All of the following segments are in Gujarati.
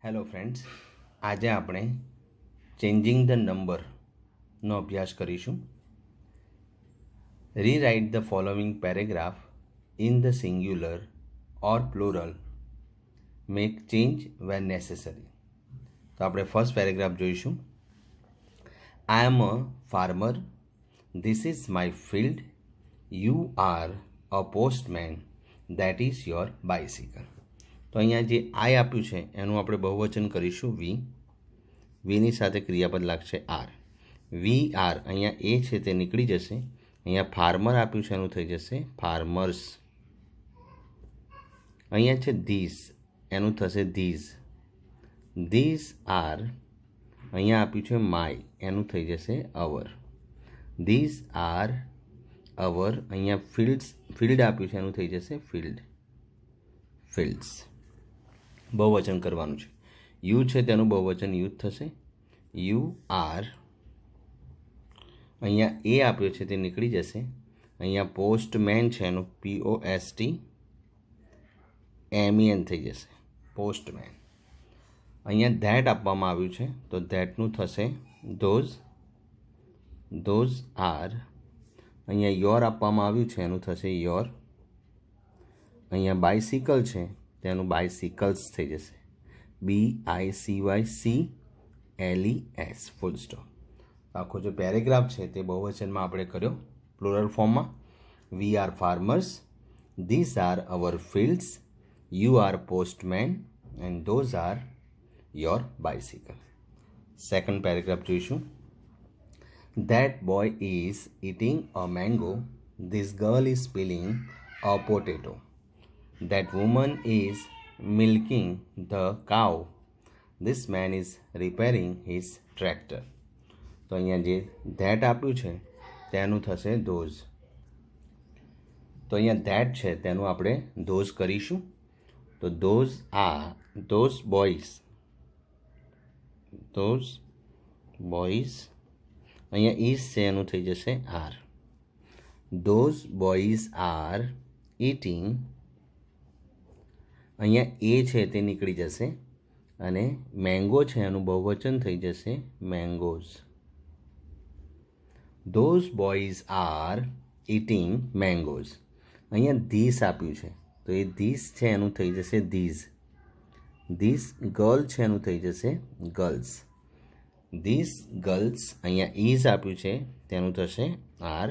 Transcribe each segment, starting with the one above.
હેલો ફ્રેન્ડ્સ, આજે આપણે ચેન્જિંગ ધ નંબરનો અભ્યાસ કરીશું. Rewrite the following paragraph in the singular or plural. Make change where necessary. તો આપણે ફર્સ્ટ પેરેગ્રાફ જોઈશું. I am a farmer. This is my field. You are a postman. That is your bicycle. તો અહીંયા જે આઈ આપ્યું છે એનું આપણે બહુવચન કરીશું વી. વીની સાથે ક્રિયાપદ લાગશે આર. વી આર, અહીંયા એ છે તે નીકળી જશે. અહીંયા ફાર્મર આપ્યું છે એનું થઈ જશે ફાર્મર્સ. અહીંયા છે ધીસ, એનું થશે ધીઝ. ધીઝ આર, અહીંયા આપ્યું છે માય, એનું થઈ જશે અવર. These are our. અહીંયા ફિલ્ડ આપ્યું છે એનું થઈ જશે ફિલ્ડ, ફિલ્ડ્સ. બહુવચન કરવાનું છે. યુ છે તેનું બહુવચન યુથ થશે. You are. અહીંયા એ આપ્યો છે તે નીકળી જશે. અહીંયા પોસ્ટમેન છે એનું POST MEN થઈ જશે પોસ્ટમેન. અહીંયા ધેટ આપવામાં આવ્યું છે તો ધેટનું થશે ધોઝ. Those are. અહીંયા યોર આપવામાં આવ્યું છે એનું થશે યોર. અહીંયા બાઇસિકલ છે તેનું બાઇસિકલ્સ થઈ જશે BICYCLES ફૂલ સ્ટોપ. આખો જે પેરેગ્રાફ છે તે બહુવચનમાં આપણે કર્યો પ્લુરલ ફોર્મમાં. We are farmers. This are our fields. You are postman and those are your bicycle. Second paragraph જોઈશું. That boy is eating a mango. This girl is peeling a potato. That woman is milking the cow. This man is repairing his tractor. તો અહીંયા જે ધેટ આપ્યું છે તેનું થશે ધોઝ. તો અહીંયા ધેટ છે તેનું આપણે ધોઝ કરીશું. તો ધોઝ બોયઝ. Those boys. અહીંયા ઇઝ છે એનું થઈ જશે are. Those boys are eating. અહીંયા એ છે તે નીકળી જશે અને મેંગો છે એનું બહુવચન થઈ જશે mangoes. Those boys are eating mangoes. અહીંયા ધીસ આપ્યું છે તો એ ધીસ છે એનું થઈ જશે ધીઝ. ધીસ ગર્લ છે એનું થઈ જશે ગર્લ્સ. This girls. અહીંયા ઇઝ આપ્યું છે તેનું થશે આર.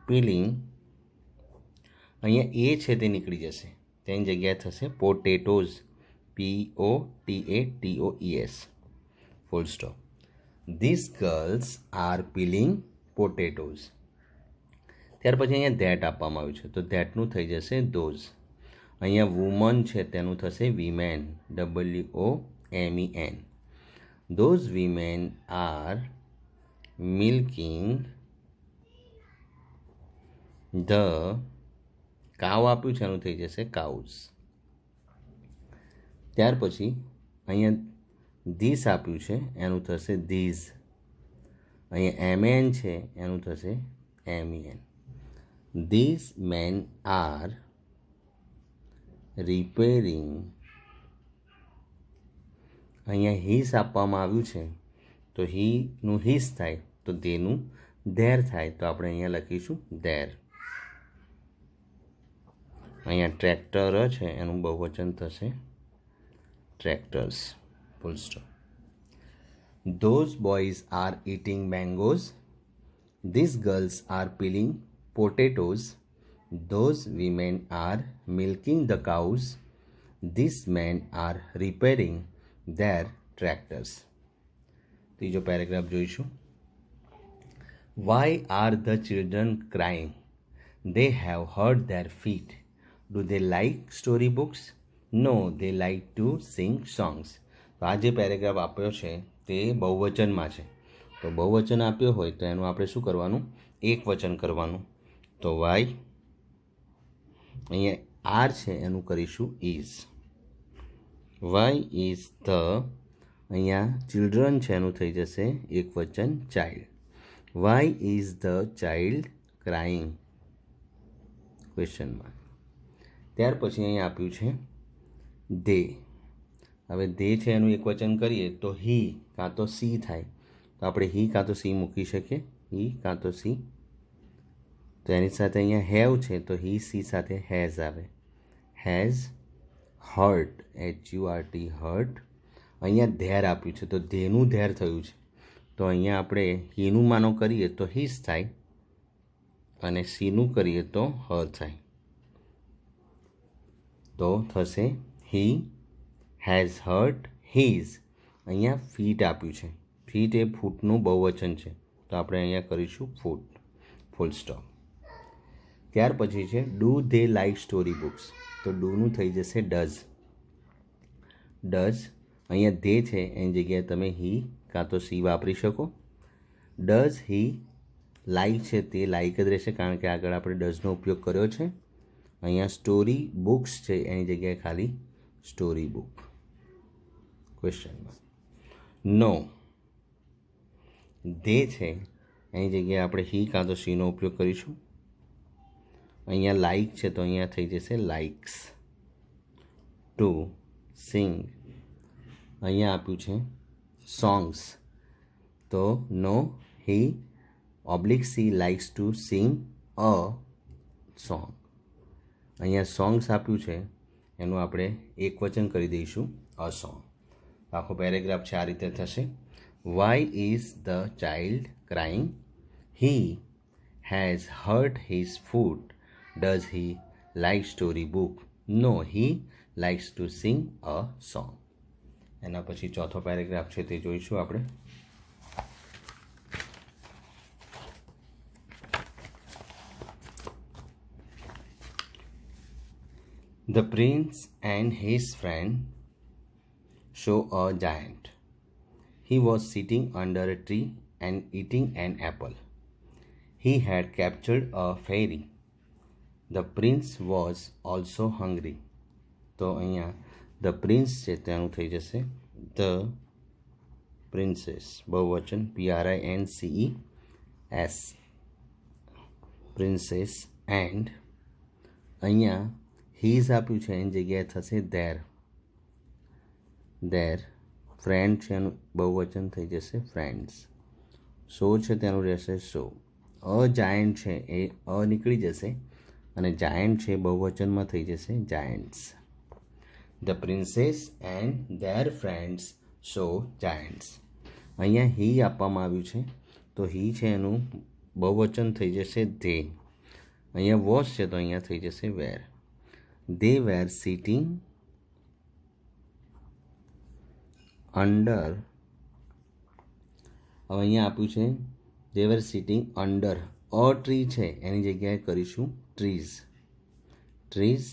પીલિંગ. અહીંયા એ છે તે નીકળી જશે, તેની જગ્યાએ થશે potatoes. POTATOES full stop. This girls are peeling potatoes. ત્યાર પછી અહીંયા ધેટ આપવામાં આવ્યું છે તો ધેટનું થઈ જશે ધોઝ. અહીંયા વુમન છે તેનું થશે women. WOMEN. Those women are milking the cow આપ્યું છે એનું થઈ જશે cows. ત્યાર પછી અહીંયા ધીસ આપ્યું છે એનું થશે ધીઝ. અહીંયા MEN છે એનું થશે MEN. These men are repairing. અહીંયા હિસ આપવામાં આવ્યું છે તો હીનું હિસ થાય તો તેનું ધેર થાય તો આપણે અહીંયા લખીશું ધેર. અહીંયા ટ્રેક્ટર છે એનું બહુવચન થશે tractors full stop. Those boys are eating mangoes. This girls are peeling potatoes. Those women are milking the cows. This men are repairing their tractors. ત્રીજો પેરેગ્રાફ જોઈશું. Why are the children crying? They have hurt their feet. Do they like story books? No, they like to sing songs. તો આ જે પેરેગ્રાફ આપ્યો છે તે બહુવચનમાં છે. તો બહુવચન આપ્યો હોય તો એનું આપણે શું કરવાનું? એક વચન કરવાનું. તો વાય. અહીંયા આર છે એનું કરીશું ઇઝ. Why is the. અહીંયા ચિલ્ડ્રન છે એનું થઈ જશે એક વચન child. Why is the child crying? Question mark. ત્યાર પછી અહીંયા આપ્યું છે દે. હવે દે છે એનું એકવચન કરીએ તો હી કાં તો સી થાય, તો આપણે હી કાં તો સી મૂકી શકીએ, હી કાં તો સી. તો એની સાથે અહીંયા હેવ છે તો હી સી સાથે હેઝ આવે, હેઝ હર્ટ, HURT હર્ટ. અહીંયા ધેર આપ્યું છે તો ધેનું ધેર થયું છે, તો અહીંયા આપણે હીનું માનો કરીએ તો હીઝ થાય અને સીનું કરીએ તો હર થાય. તો થશે હી હેઝ હર્ટ હીઝ. અહીંયા ફીટ આપ્યું છે, ફીટ એ ફૂટનું બહુવચન છે તો આપણે અહીંયા કરીશું ફૂટ, ફૂલ સ્ટોપ. ત્યાર પછી છે do they like story books, તો ડુનું થઈ જશે ડઝ, ડઝ. અહીંયા ધે છે એની જગ્યાએ તમે હી કાં તો સી વાપરી શકો. ડઝ હી લાઇક છે તે લાઇક જ રહેશે કારણ કે આગળ આપણે ડઝનો ઉપયોગ કર્યો છે. અહીંયા સ્ટોરી બુક્સ છે એની જગ્યાએ ખાલી સ્ટોરી બુક. ક્વેશ્ચનમાં નો ધે છે એની જગ્યાએ આપણે હી કાં તો સીનો ઉપયોગ કરીશું. અહીંયા લાઇક છે તો અહીંયા થઈ જશે લાઇક્સ. ટુ સિંગ, અહીંયા આપ્યું છે સોંગ્સ, તો નો હી / C likes to sing a song. અહીંયા સોંગ્સ આપ્યું છે એનું આપણે એકવચન કરી દઈશું અ સોંગ. આખો પેરેગ્રાફ છે આ રીતે થશે. Why is the child crying? He has hurt his foot. Does he like story book? No he likes to sing a song. એના પછી ચોથો પેરેગ્રાફ છે તે જોઈશું આપણે. The prince and his friend saw a giant. He was sitting under a tree and eating an apple. He had captured a fairy. The prince was also hungry. તો અહીંયા ધ પ્રિન્સ છે તેનું થઈ જશે ધ પ્રિન્સેસ, બહુવચન PRINCES, પ્રિન્સેસ. એન્ડ અહીંયા હીઝ આપ્યું છે એની જગ્યાએ થશે ધેર, ધેર. ફ્રેન્ડ છે એનું બહુવચન થઈ જશે ફ્રેન્ડ્સ. સો છે તેનું રહેશે સો. અ જાયન્ટ છે એ અ નીકળી જશે અને જાયન્ટ છે બહુવચનમાં થઈ જશે Giants. The princess and there friends so Giants. અહીંયા હી આપવામાં આવ્યું છે તો હી છે એનું બહુવચન થઈ જશે ધે. અહીંયા વોઝ છે તો અહીંયા થઈ જશે વેર. They were sitting under, હવે અહીંયા આપ્યું છે they were sitting under a tree છે એની જગ્યાએ કરીશું trees, trees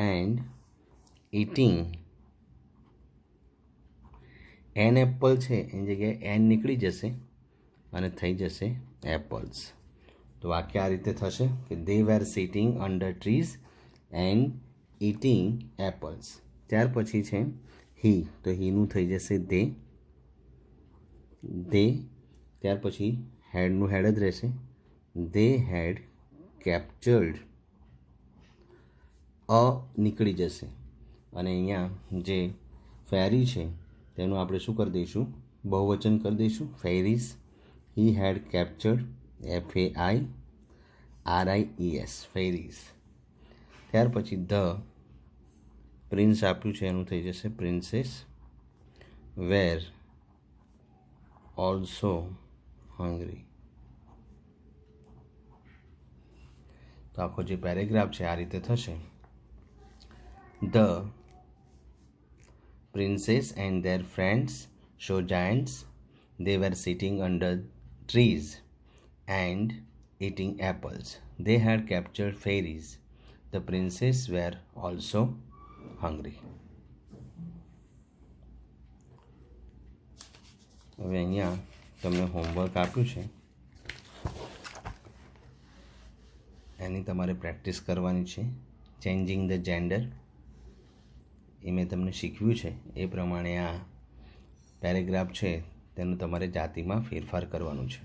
and eating an apple છે એની જગ્યાએ એન નીકળી જશે અને થઈ જશે apples. તો વાક્ય આ રીતે થશે કે they were sitting under trees and eating apples. ત્યાર પછી છે હી, તો હીનું થઈ જશે દે, દે. ત્યાર પછી હેડનું હેડ જ રહેશે. દે હેડ કેપ્ચર્ડ, અ નીકળી જશે અને અહીંયા જે ફેરી છે તેનું આપણે શું કરી દઈશું, બહુવચન કરી દઈશું ફેરીઝ. હી હેડ કેપ્ચર્ડ FAIRIES, ફેરીઝ. ત્યાર પછી ધ પ્રિન્સ આપ્યું છે એનું થઈ જશે પ્રિન્સેસ. વેર ઓલ્સો હંગ્રી. તો આખો જે પેરેગ્રાફ છે આ રીતે થશે. The princess and there friends show Giants. They were sitting under trees and eating apples. They had captured fairies. The princes were also hungry. હવે અહીંયા તમને હોમવર્ક આપ્યું છે એની તમારે પ્રેક્ટિસ કરવાની છે. ચેન્જિંગ ધ જેન્ડર એ મેં તમને શીખવ્યું છે એ પ્રમાણે આ પેરેગ્રાફ છે તેનું તમારે જાતિમાં ફેરફાર કરવાનું છે.